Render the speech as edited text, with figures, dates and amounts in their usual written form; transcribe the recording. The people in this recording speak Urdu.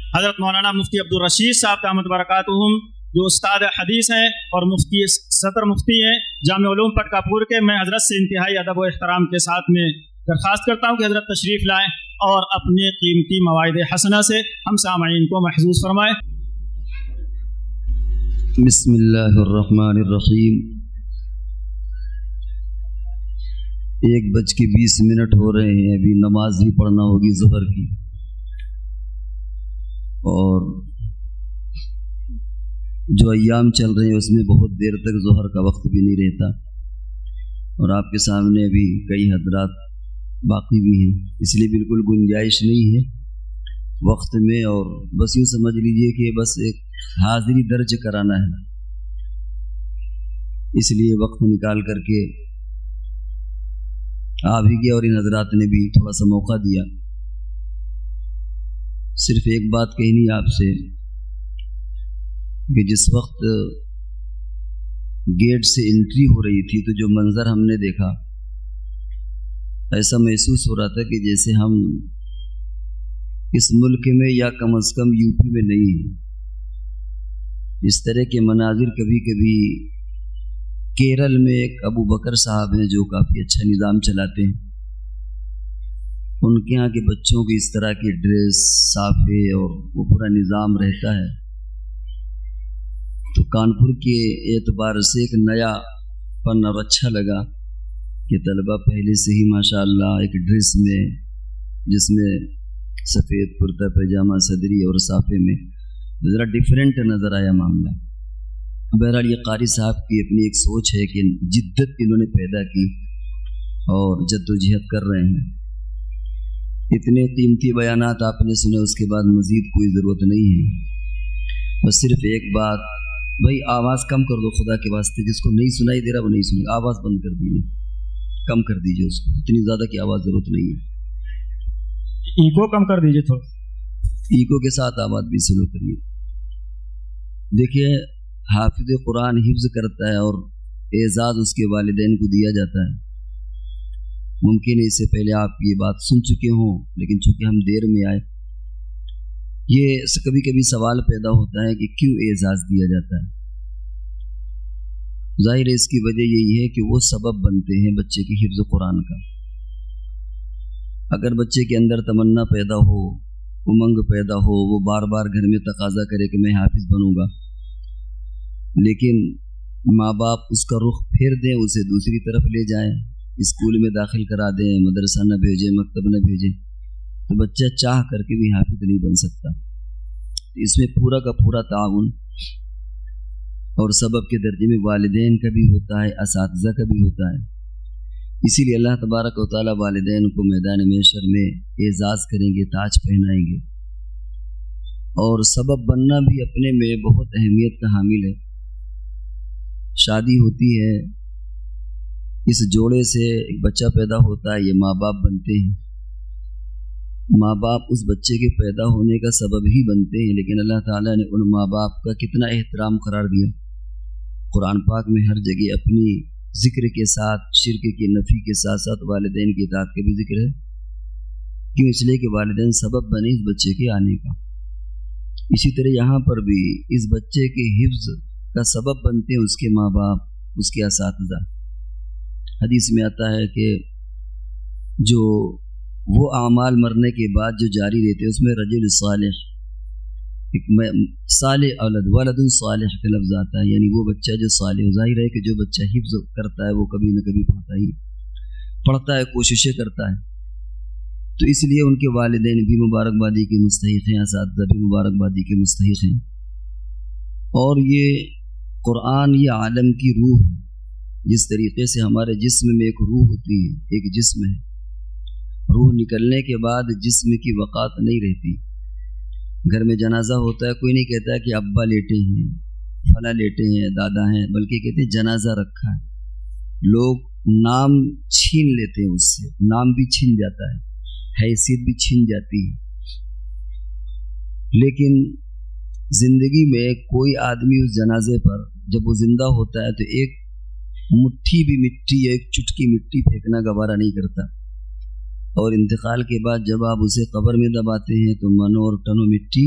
حضرت مولانا مفتی عبدالرشید صاحب دامت برکاتہم جو استاد حدیث ہیں اور مفتی صدر مفتی ہیں جامع علوم پٹکا پور کے، میں حضرت سے انتہائی ادب و احترام کے ساتھ میں درخواست کرتا ہوں کہ حضرت تشریف لائیں اور اپنے قیمتی مواعظ حسنہ سے ہم سامعین کو محظوظ فرمائیں۔ بسم اللہ الرحمن الرحیم۔ 1:20 ہو رہے ہیں، ابھی نماز بھی پڑھنا ہوگی ظہر کی، اور جو ایام چل رہے ہیں اس میں بہت دیر تک ظہر کا وقت بھی نہیں رہتا، اور آپ کے سامنے بھی کئی حضرات باقی بھی ہیں، اس لیے بالکل گنجائش نہیں ہے وقت میں، اور بس یوں سمجھ لیجئے کہ بس ایک حاضری درج کرانا ہے، اس لیے وقت نکال کر کے آ بھی گیا، اور ان حضرات نے بھی تھوڑا سا موقع دیا۔ صرف ایک بات کہنی آپ سے کہ جس وقت گیٹ سے انٹری ہو رہی تھی تو جو منظر ہم نے دیکھا، ایسا محسوس ہو رہا تھا کہ جیسے ہم اس ملک میں یا کم از کم یو پی میں نہیں ہیں۔ اس طرح کے مناظر کبھی کبھی کیرل میں ایک ابو بکر صاحب ہیں جو کافی اچھا نظام چلاتے ہیں، ان کے ہاں کے بچوں کی اس طرح کی ڈریس، صافے اور وہ پورا نظام رہتا ہے، تو کانپور کے اعتبار سے ایک نیا فن اور اچھا لگا کہ طلبہ پہلے سے ہی ماشاءاللہ ایک ڈریس میں، جس میں سفید کرتا پائجامہ صدری اور صافے میں، ذرا ڈیفرنٹ نظر آیا معاملہ۔ بہرحال یہ قاری صاحب کی اپنی ایک سوچ ہے کہ جدت انہوں نے پیدا کی اور جد و جہد کر رہے ہیں۔ اتنے قیمتی بیانات آپ نے سنے، اس کے بعد مزید کوئی ضرورت نہیں ہے، بس صرف ایک بات، بھائی آواز کم کر دو خدا کے واسطے، جس کو نہیں سنائی دے رہا وہ نہیں سنے، آواز بند کر دیجیے، کم کر دیجیے اس کو، اتنی زیادہ کی آواز ضرورت نہیں ہے، ایکو کم کر دیجیے تھوڑا، ایکو کے ساتھ آواز بھی سلو کریے۔ دیکھیے حافظ قرآن حفظ کرتا ہے اور اعزاز اس کے والدین کو دیا جاتا ہے، ممکن ہے اس سے پہلے آپ یہ بات سن چکے ہوں، لیکن چونکہ ہم دیر میں آئے، یہ کبھی کبھی سوال پیدا ہوتا ہے کہ کیوں اعزاز دیا جاتا ہے۔ ظاہر ہے اس کی وجہ یہی ہے کہ وہ سبب بنتے ہیں بچے کی حفظ قرآن کا۔ اگر بچے کے اندر تمنا پیدا ہو، امنگ پیدا ہو، وہ بار بار گھر میں تقاضا کرے کہ میں حافظ بنوں گا، لیکن ماں باپ اس کا رخ پھیر دیں، اسے دوسری طرف لے جائیں، اسکول میں داخل کرا دیں، مدرسہ نہ بھیجیں، مکتب نہ بھیجیں، تو بچہ چاہ کر کے بھی حافظ نہیں بن سکتا۔ اس میں پورا کا پورا تعاون اور سبب کے درجے میں والدین کا بھی ہوتا ہے، اساتذہ کا بھی ہوتا ہے۔ اسی لیے اللہ تبارک و تعالیٰ والدین کو میدان محشر میں اعزاز کریں گے، تاج پہنائیں گے، اور سبب بننا بھی اپنے میں بہت اہمیت کا حامل ہے۔ شادی ہوتی ہے، اس جوڑے سے ایک بچہ پیدا ہوتا ہے، یہ ماں باپ بنتے ہیں، ماں باپ اس بچے کے پیدا ہونے کا سبب ہی بنتے ہیں، لیکن اللہ تعالیٰ نے ان ماں باپ کا کتنا احترام قرار دیا۔ قرآن پاک میں ہر جگہ اپنی ذکر کے ساتھ، شرک کی نفی کے ساتھ ساتھ والدین کی اطاعت کا بھی ذکر ہے، کیوں؟ اس لیے کہ والدین سبب بنے اس بچے کے آنے کا۔ اسی طرح یہاں پر بھی اس بچے کے حفظ کا سبب بنتے ہیں اس کے ماں باپ، اس کے اساتذہ۔ حدیث میں آتا ہے کہ جو وہ اعمال مرنے کے بعد جو جاری رہتے ہیں، اس میں رجل صالح، ایک صالح اولد، ولد صالح کا لفظ آتا ہے، یعنی وہ بچہ جو صالح، ظاہر ہے کہ جو بچہ حفظ کرتا ہے وہ کبھی نہ کبھی پڑھتا ہے، کوششیں کرتا ہے، تو اس لیے ان کے والدین بھی مبارکبادی کے مستحق ہیں، اساتذہ بھی مبارکبادی کے مستحق ہیں۔ اور یہ قرآن یہ عالم کی روح، جس طریقے سے ہمارے جسم میں ایک روح ہوتی ہے، ایک جسم ہے، روح نکلنے کے بعد جسم کی وقات نہیں رہتی۔ گھر میں جنازہ ہوتا ہے، کوئی نہیں کہتا ہے کہ ابا لیٹے ہیں، فلاں لیٹے ہیں، دادا ہیں، بلکہ کہتے ہیں جنازہ رکھا ہے۔ لوگ نام چھین لیتے ہیں، اس سے نام بھی چھین جاتا ہے، حیثیت بھی چھین جاتی ہے۔ لیکن زندگی میں کوئی آدمی اس جنازے پر جب وہ زندہ ہوتا ہے تو ایک مٹھی بھی مٹی یا ایک چٹکی مٹی پھینکنا گوارا نہیں کرتا، اور انتقال کے بعد جب آپ اسے قبر میں دباتے ہیں تو منو اور ٹنو مٹی